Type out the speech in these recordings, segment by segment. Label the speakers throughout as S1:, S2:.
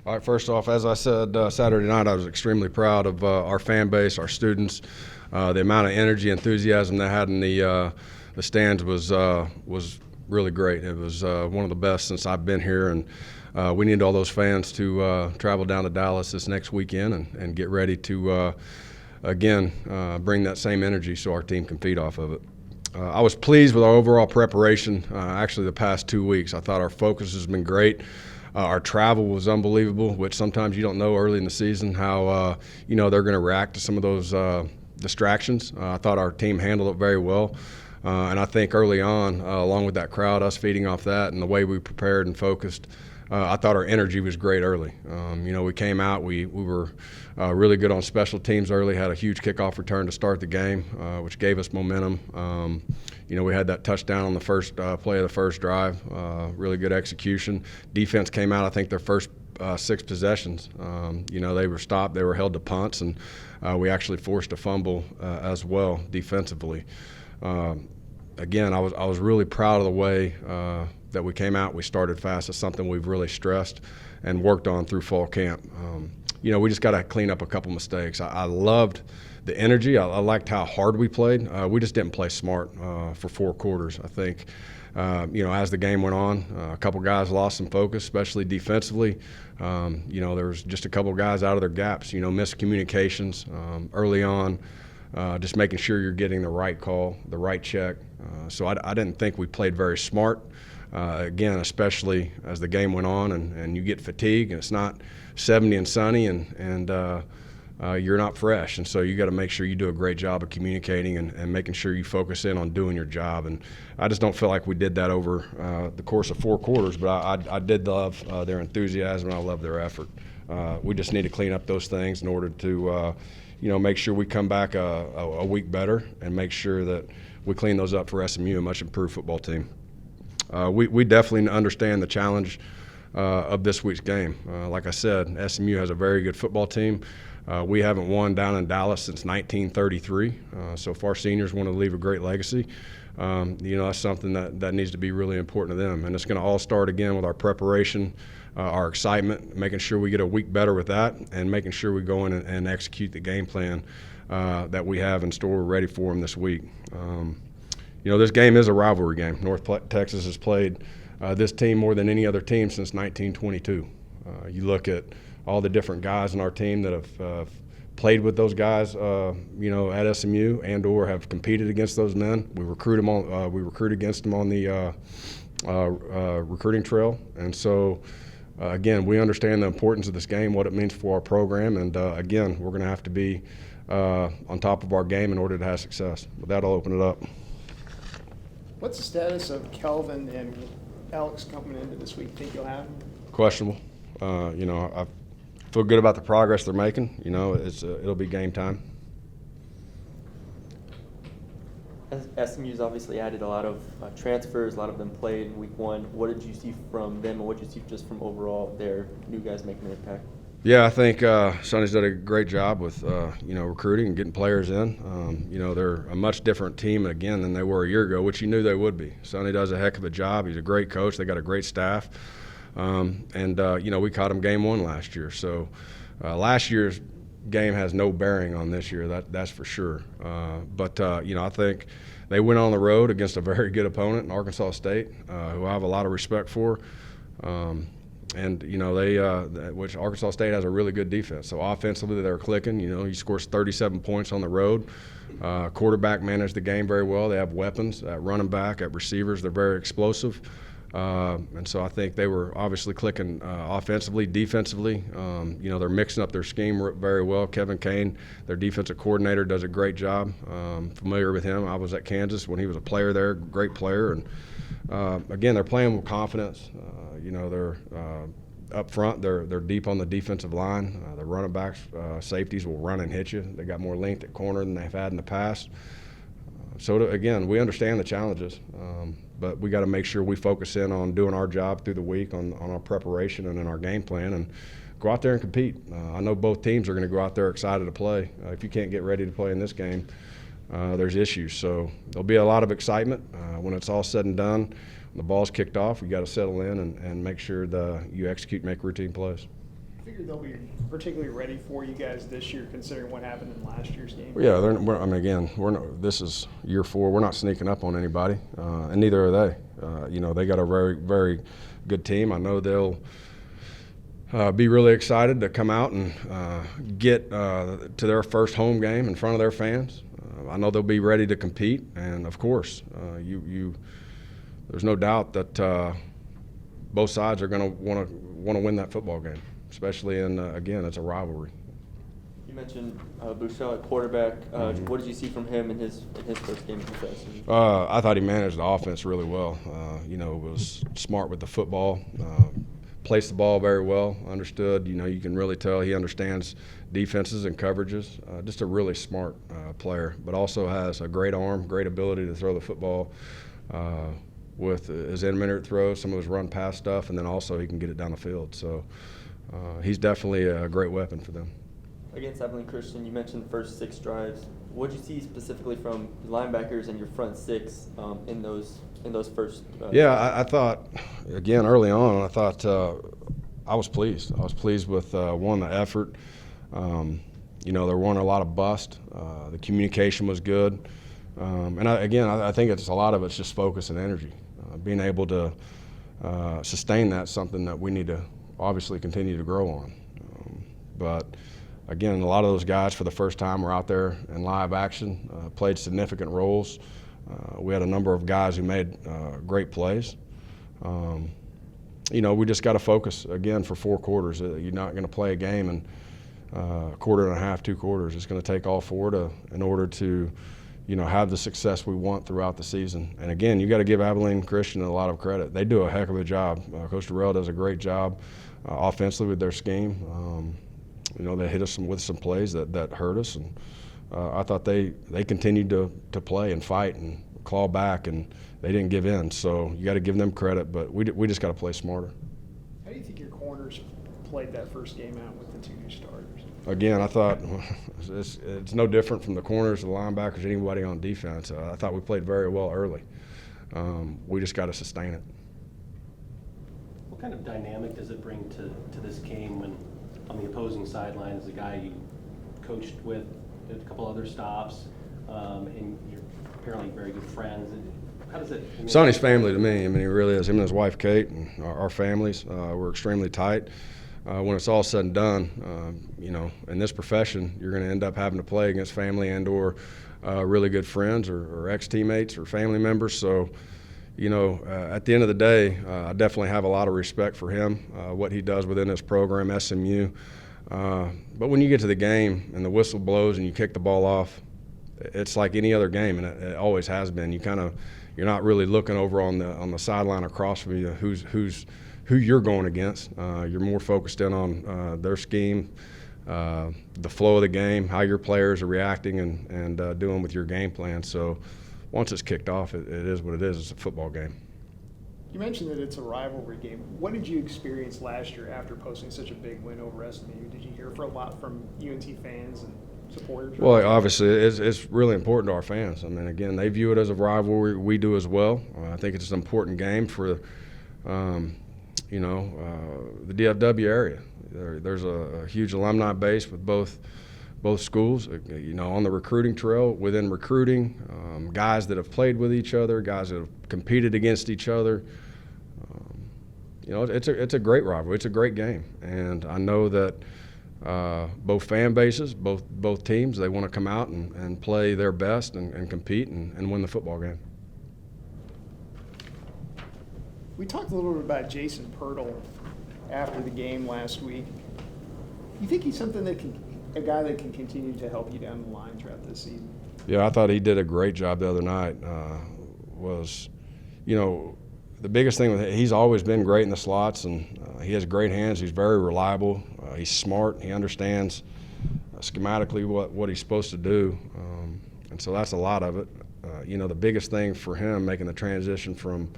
S1: All right, first off, as I said Saturday night, I was extremely proud of our fan base, our students. The amount of energy, enthusiasm they had in the stands was really great. It was one of the best since I've been here, and we need all those fans to travel down to Dallas this next weekend and get ready to, again, bring that same energy so our team can feed off of it. I was pleased with our overall preparation, actually the past 2 weeks. I thought our focus has been great. Our travel was unbelievable, which sometimes you don't know early in the season how they're going to react to some of those distractions. I thought our team handled it very well, and I think early on, along with that crowd, us feeding off that and the way we prepared and focused, I thought our energy was great early. We came out, we were really good on special teams early, had a huge kickoff return to start the game, which gave us momentum. We had that touchdown on the first play of the first drive, really good execution. Defense came out, I think, their first 6 possessions. They were stopped, they were held to punts, and we actually forced a fumble as well defensively. Again, I was really proud of the way that we came out. We started fast. It's something we've really stressed and worked on through fall camp. We just got to clean up a couple mistakes. I loved the energy. I liked how hard we played. We just didn't play smart for 4 quarters. I think, as the game went on, a couple guys lost some focus, especially defensively. There was just a couple guys out of their gaps, missed communications early on, just making sure you're getting the right call, the right check. So I didn't think we played very smart. Again, especially as the game went on and you get fatigued and it's not 70 and sunny and you're not fresh. And so you got to make sure you do a great job of communicating and making sure you focus in on doing your job. And I just don't feel like we did that over the course of 4 quarters, but I did love their enthusiasm and I love their effort. We just need to clean up those things in order to make sure we come back a week better and make sure that we clean those up for SMU, a much improved football team. We definitely understand the challenge of this week's game. Like I said, SMU has a very good football team. We haven't won down in Dallas since 1933, so if our seniors want to leave a great legacy, that's something that needs to be really important to them. And it's going to all start again with our preparation, our excitement, making sure we get a week better with that, and making sure we go in and execute the game plan that we have in store ready for them this week. This game is a rivalry game. North Texas has played this team more than any other team since 1922. You look at all the different guys in our team that have played with those guys, at SMU and/or have competed against those men. We recruit against them on the recruiting trail, and so again, we understand the importance of this game, what it means for our program, and again, we're going to have to be on top of our game in order to have success. With that, I'll open it up.
S2: What's the status of Kelvin and Alex coming into this week? Think you'll have him?
S1: Questionable. I feel good about the progress they're making. It'll be game time.
S3: SMU's obviously added a lot of transfers. A lot of them played in week 1. What did you see from them, and what did you see just from overall their new guys making an impact?
S1: Yeah, I think Sonny's done a great job with recruiting and getting players in. They're a much different team again than they were a year ago, which you knew they would be. Sonny does a heck of a job. He's a great coach. They got a great staff, we caught them game 1 last year. So last year's game has no bearing on this year. That's for sure. But I think they went on the road against a very good opponent in Arkansas State, who I have a lot of respect for. Which Arkansas State has a really good defense. So offensively, they're clicking. He scores 37 points on the road. Quarterback managed the game very well. They have weapons at running back, at receivers. They're very explosive. And so I think they were obviously clicking offensively, defensively. They're mixing up their scheme very well. Kevin Kane, their defensive coordinator, does a great job. Familiar with him. I was at Kansas when he was a player there, great player. And again, they're playing with confidence. They're up front. They're deep on the defensive line. The running backs, safeties will run and hit you. They got more length at corner than they've had in the past. Again, we understand the challenges, but we got to make sure we focus in on doing our job through the week on our preparation and in our game plan, and go out there and compete. I know both teams are going to go out there excited to play. If you can't get ready to play in this game, there's issues. So there'll be a lot of excitement when it's all said and done. When the ball's kicked off, you got to settle in and make sure you execute and make routine plays.
S2: I figure they'll be particularly ready for you guys this year, considering what happened in last year's game.
S1: Yeah, I mean, again, this is year 4. We're not sneaking up on anybody, and neither are they. They got a very, very good team. I know they'll be really excited to come out and get to their first home game in front of their fans. I know they'll be ready to compete, and of course, there's no doubt that both sides are going to want to win that football game, especially again, it's a rivalry.
S3: You mentioned Bouchard at quarterback. What did you see from him in his first game with us?
S1: I thought he managed the offense really well. Was smart with the football, placed the ball very well, understood. You can really tell he understands defenses and coverages. Just a really smart player, but also has a great arm, great ability to throw the football with his intermediate throws, some of his run pass stuff, and then also he can get it down the field. So he's definitely a great weapon for them.
S3: Against Abilene Christian, you mentioned the first 6 drives. What did you see specifically from linebackers and your front 6 in those first?
S1: I thought, again, early on, I was pleased. I was pleased with the effort. There weren't a lot of bust. The communication was good, and I think a lot of it's just focus and energy. Being able to sustain that's something that we need to obviously continue to grow on. But again, a lot of those guys for the first time were out there in live action, played significant roles. We had a number of guys who made great plays. We just got to focus, again, for 4 quarters. You're not going to play a game in a quarter and a half, 2 quarters. It's going to take all 4 in order to have the success we want throughout the season. And again, you got to give Abilene Christian a lot of credit. They do a heck of a job. Coach Littrell does a great job offensively with their scheme. They hit us with some plays that hurt us, and I thought they continued to play and fight and claw back, and they didn't give in. So you got to give them credit, but we just got to play smarter.
S2: How do you think your corners played that first game out with the 2 new starters?
S1: Again, I thought it's no different from the corners, the linebackers, anybody on defense. I thought we played very well early. We just got to sustain it.
S4: What kind of dynamic does it bring to this game when on the opposing sideline is a guy you coached with at a couple other stops, and you're apparently very good friends? How does it?
S1: Sonny's family to me. I mean, he really is. Him and his wife Kate and our families. We're extremely tight. When it's all said and done, in this profession, you're going to end up having to play against family and/or really good friends or ex-teammates or family members. So, at the end of the day, I definitely have a lot of respect for him, what he does within this program, SMU. But when you get to the game and the whistle blows and you kick the ball off, it's like any other game, and it always has been. You're not really looking over on the sideline across from you who you're going against. You're more focused in on their scheme, the flow of the game, how your players are reacting and doing with your game plan. So once it's kicked off, it is what it is. It's a football game.
S2: You mentioned that it's a rivalry game. What did you experience last year after posting such a big win over SMU? Did you hear a lot from UNT fans and supporters?
S1: Well, obviously, it's really important to our fans. I mean, again, they view it as a rivalry. We do as well. I think it's an important game for, the DFW area. There's a huge alumni base with both schools. On the recruiting trail, within recruiting, guys that have played with each other, guys that have competed against each other. It's a great rivalry. It's a great game, and I know that both fan bases, both teams, they want to come out and play their best and compete and win the football game.
S2: We talked a little bit about Jason Pirtle after the game last week. You think he's something a guy that can continue to help you down the line throughout this season?
S1: Yeah, I thought he did a great job the other night. The biggest thing with him, he's always been great in the slots, and he has great hands. He's very reliable. He's smart. He understands schematically what he's supposed to do, and so that's a lot of it. The biggest thing for him making the transition from,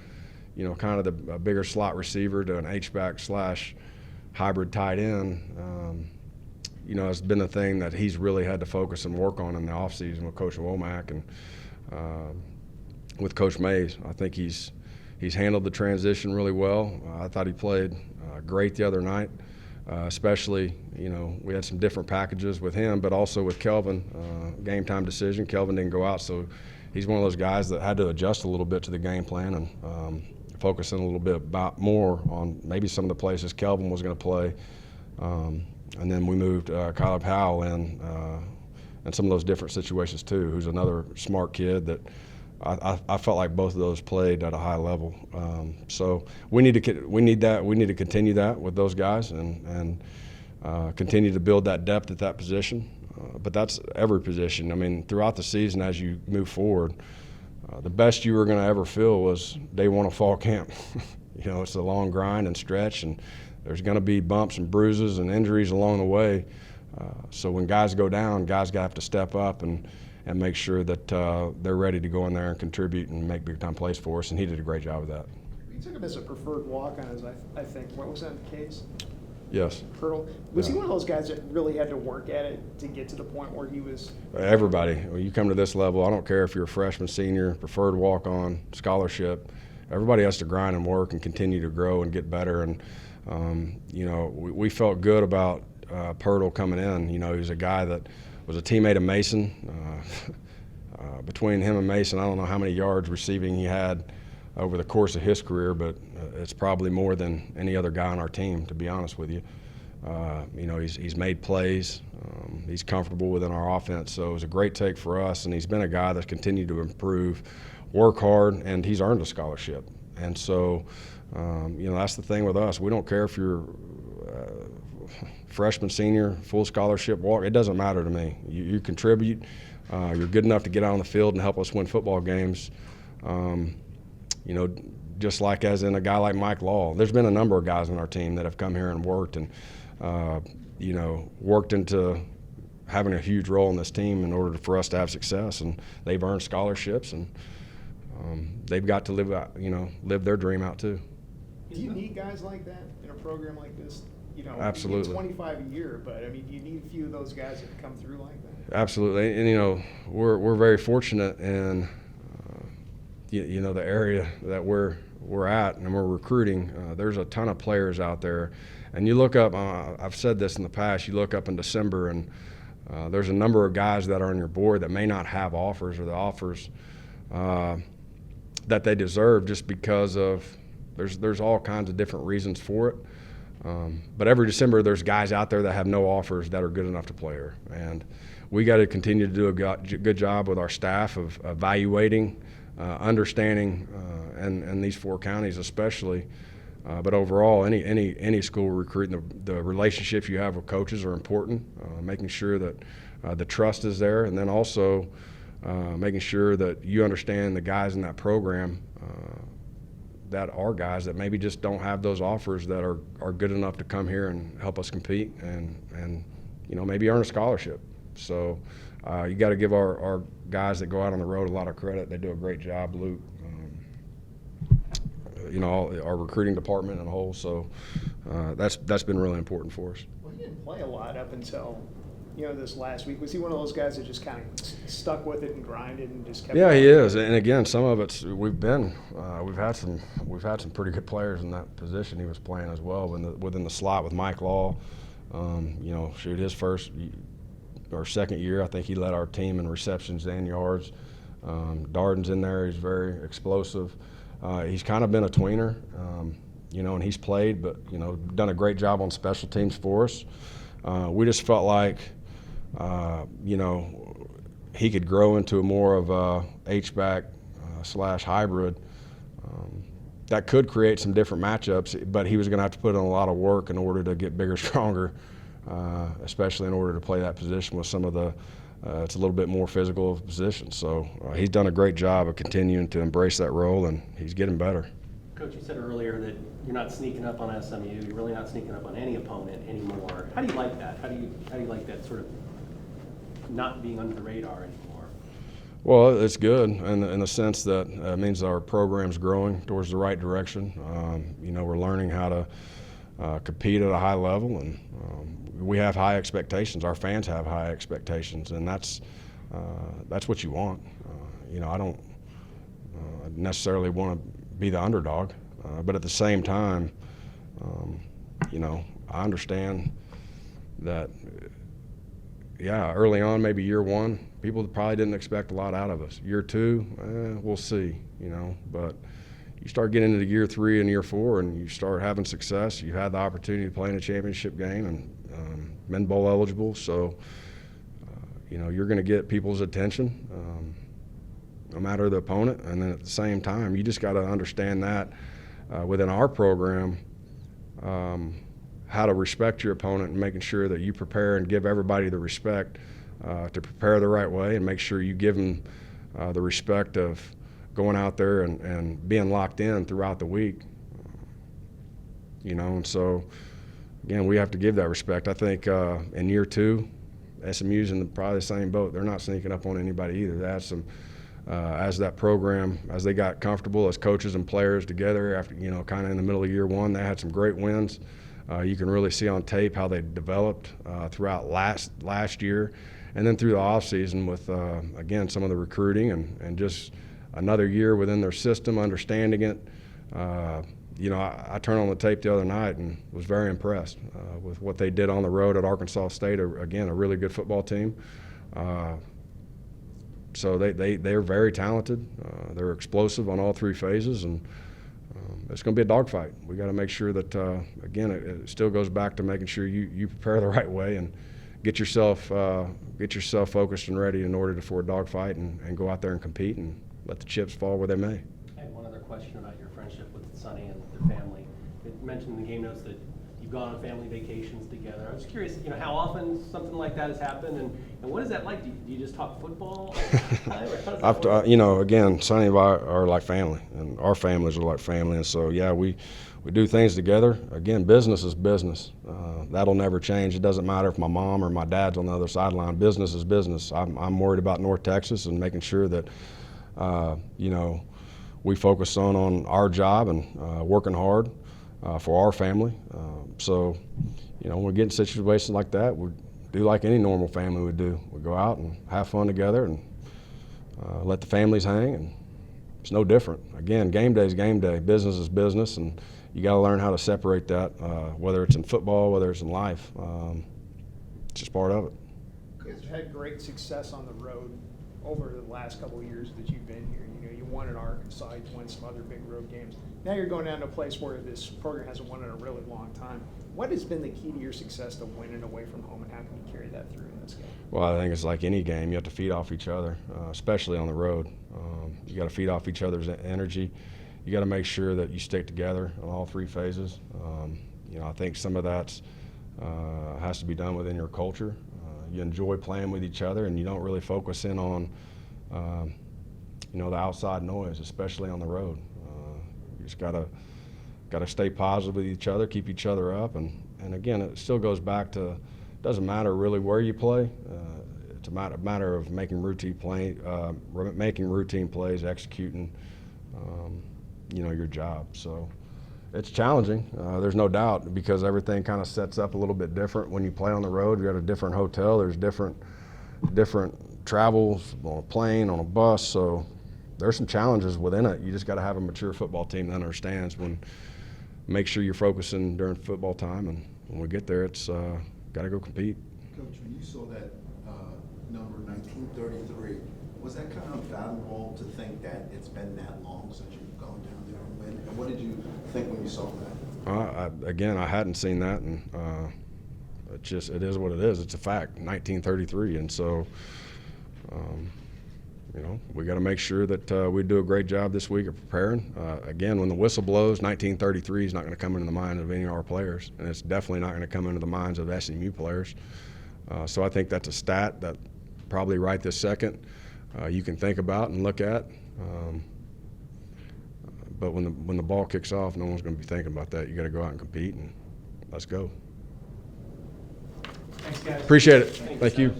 S1: kind of a bigger slot receiver to an H-back / hybrid tight end, has been the thing that he's really had to focus and work on in the offseason with Coach Womack and with Coach Mays. I think he's handled the transition really well. I thought he played great the other night. especially, we had some different packages with him, but also with Kelvin, game time decision. Kelvin didn't go out, so he's one of those guys that had to adjust a little bit to the game plan and focusing a little bit more on maybe some of the places Kelvin was going to play. And then we moved Kyler Powell in and some of those different situations too, who's another smart kid that I felt like both of those played at a high level. So we need to continue that with those guys and continue to build that depth at that position. But that's every position. I mean, throughout the season as you move forward, the best you were going to ever feel was day one of fall camp. It's a long grind and stretch, and there's going to be bumps and bruises and injuries along the way. So when guys go down, guys have to step up and make sure that they're ready to go in there and contribute and make big-time plays for us, and he did a great job of that.
S2: You took him as a preferred walk-on, as I think. What was that the case?
S1: Yes.
S2: Hurdle. Was he one of those guys that really had to work at it to get to the point where he was?
S1: Everybody. When you come to this level, I don't care if you're a freshman, senior, preferred walk-on, scholarship. Everybody has to grind and work and continue to grow and get better. And, we felt good about Pirtle coming in. He was a guy that was a teammate of Mason. Between him and Mason, I don't know how many yards receiving he had over the course of his career, but it's probably more than any other guy on our team, to be honest with you. He's made plays. He's comfortable within our offense, so it was a great take for us, and he's been a guy that's continued to improve, work hard, and he's earned a scholarship. And so, that's the thing with us. We don't care if you're freshman, senior, full scholarship, walk. It doesn't matter to me. You contribute. You're good enough to get out on the field and help us win football games. Just like as in a guy like Mike Law. There's been a number of guys on our team that have come here and worked and, worked into having a huge role in this team in order for us to have success. And they've earned scholarships, and they've got to live their dream out too.
S2: Do you need guys like that in a program like this?
S1: Absolutely.
S2: You get 25 a year, but do you need a few of those guys that come through like that?
S1: Absolutely, and we're very fortunate in the area that we're at and we're recruiting. There's a ton of players out there, and you look up. I've said this in the past. You look up in December, and there's a number of guys that are on your board that may not have offers or the offers that they deserve just because of there's all kinds of different reasons for it. But every December, there's guys out there that have no offers that are good enough to play here. And we got to continue to do a good job with our staff of evaluating, understanding, and these four counties especially. But overall, any school recruiting, the relationships you have with coaches are important, making sure that the trust is there, and then also making sure that you understand the guys in that program that are guys that maybe just don't have those offers that are good enough to come here and help us compete and maybe earn a scholarship. So you got to give our guys that go out on the road a lot of credit. They do a great job, Luke, our recruiting department and the whole. So that's been really important for us.
S2: Well, he didn't play a lot up until this last week. Was he one of those guys that just kind of stuck with it and grinded and just kept?
S1: Yeah, he is. And again, some of it's we've had some pretty good players in that position. He was playing as well within the slot with Mike Law. His first or second year, I think he led our team in receptions and yards. Darden's in there. He's very explosive. He's kind of been a tweener, and he's played, but done a great job on special teams for us. We just felt like, he could grow into more of a H-back / hybrid. That could create some different matchups, but he was going to have to put in a lot of work in order to get bigger, stronger, especially in order to play that position with some of the it's a little bit more physical position. So he's done a great job of continuing to embrace that role, and he's getting better.
S4: Coach, you said earlier that you're not sneaking up on SMU. You're really not sneaking up on any opponent anymore. How do you like that? How do you like that sort of not being under the radar anymore?
S1: Well, it's good in the sense that it means our program's growing towards the right direction. We're learning how to compete at a high level, and we have high expectations. Our fans have high expectations, and that's what you want. I don't necessarily want to be the underdog, but at the same time, I understand that, yeah, early on, maybe year one, people probably didn't expect a lot out of us. Year two, we'll see, but you start getting into year 3 and year 4 and you start having success. You had the opportunity to play in a championship game and been bowl eligible, so you're going to get people's attention no matter the opponent. And then at the same time, you just got to understand that within our program, how to respect your opponent and making sure that you prepare and give everybody the respect to prepare the right way, and make sure you give them the respect of going out there and being locked in throughout the week. And so, again, we have to give that respect. I think in year 2, SMU's in probably the same boat. They're not sneaking up on anybody either. They had some, as that program, as they got comfortable as coaches and players together after, kind of in the middle of year 1, they had some great wins. You can really see on tape how they developed throughout last year, and then through the offseason with, again, some of the recruiting and just another year within their system, understanding it. I turned on the tape the other night and was very impressed with what they did on the road at Arkansas State. Again, a really good football team. So they're very talented. They're explosive on all 3 phases, and it's going to be a dogfight. We got to make sure that, again, it still goes back to making sure you prepare the right way and get yourself focused and ready in order for a dogfight and go out there and compete and let the chips fall where they may.
S4: I had one other question about your friendship with Sonny and the family. It mentioned in the game notes that you've gone on family vacations together. I was curious, how often something like that has happened, and what is that like? Do you just talk football all the time? Or how does that work?
S1: Again, Sonny and I are like family, and our families are like family, and so, yeah, we do things together. Again, business is business. That'll never change. It doesn't matter if my mom or my dad's on the other sideline. Business is business. I'm worried about North Texas and making sure that we focus on our job and working hard for our family. So, when we get in situations like that, we do like any normal family would do. We go out and have fun together and let the families hang, and it's no different. Again, game day is game day. Business is business, and you got to learn how to separate that, whether it's in football, whether it's in life. It's just part of it.
S2: You guys have had great success on the road over the last couple of years that you've been here. You won in Arkansas, you won some other big road games. Now you're going down to a place where this program hasn't won in a really long time. What has been the key to your success to winning away from home, and how can you carry that through in this game?
S1: Well, I think it's like any game. You have to feed off each other, especially on the road. You got to feed off each other's energy. You got to make sure that you stick together on all 3 phases. I think some of that has to be done within your culture. You enjoy playing with each other, and you don't really focus in on the outside noise, especially on the road. You just gotta stay positive with each other, keep each other up, and again, it still goes back to, it doesn't matter really where you play. It's a matter of making routine plays, executing your job. So it's challenging. There's no doubt, because everything kind of sets up a little bit different when you play on the road. You're at a different hotel. There's different travels on a plane, on a bus. So there's some challenges within it. You just got to have a mature football team that understands make sure you're focusing during football time, and when we get there, it's got to go compete.
S5: Coach, when you saw that number 1933, was that kind of valuable to think that it's been that long since you've gone down there and win? And what did you think when you saw that?
S1: Again, I hadn't seen that, and it is what it is. It's a fact, 1933, and so we got to make sure that we do a great job this week of preparing. Again, when the whistle blows, 1933 is not going to come into the mind of any of our players, and it's definitely not going to come into the minds of SMU players. So I think that's a stat that probably right this second you can think about and look at. But when the ball kicks off, no one's going to be thinking about that. You got to go out and compete, and let's go.
S4: Thanks, guys.
S1: Appreciate it.
S4: Thanks,
S1: Thank you.
S4: Seth.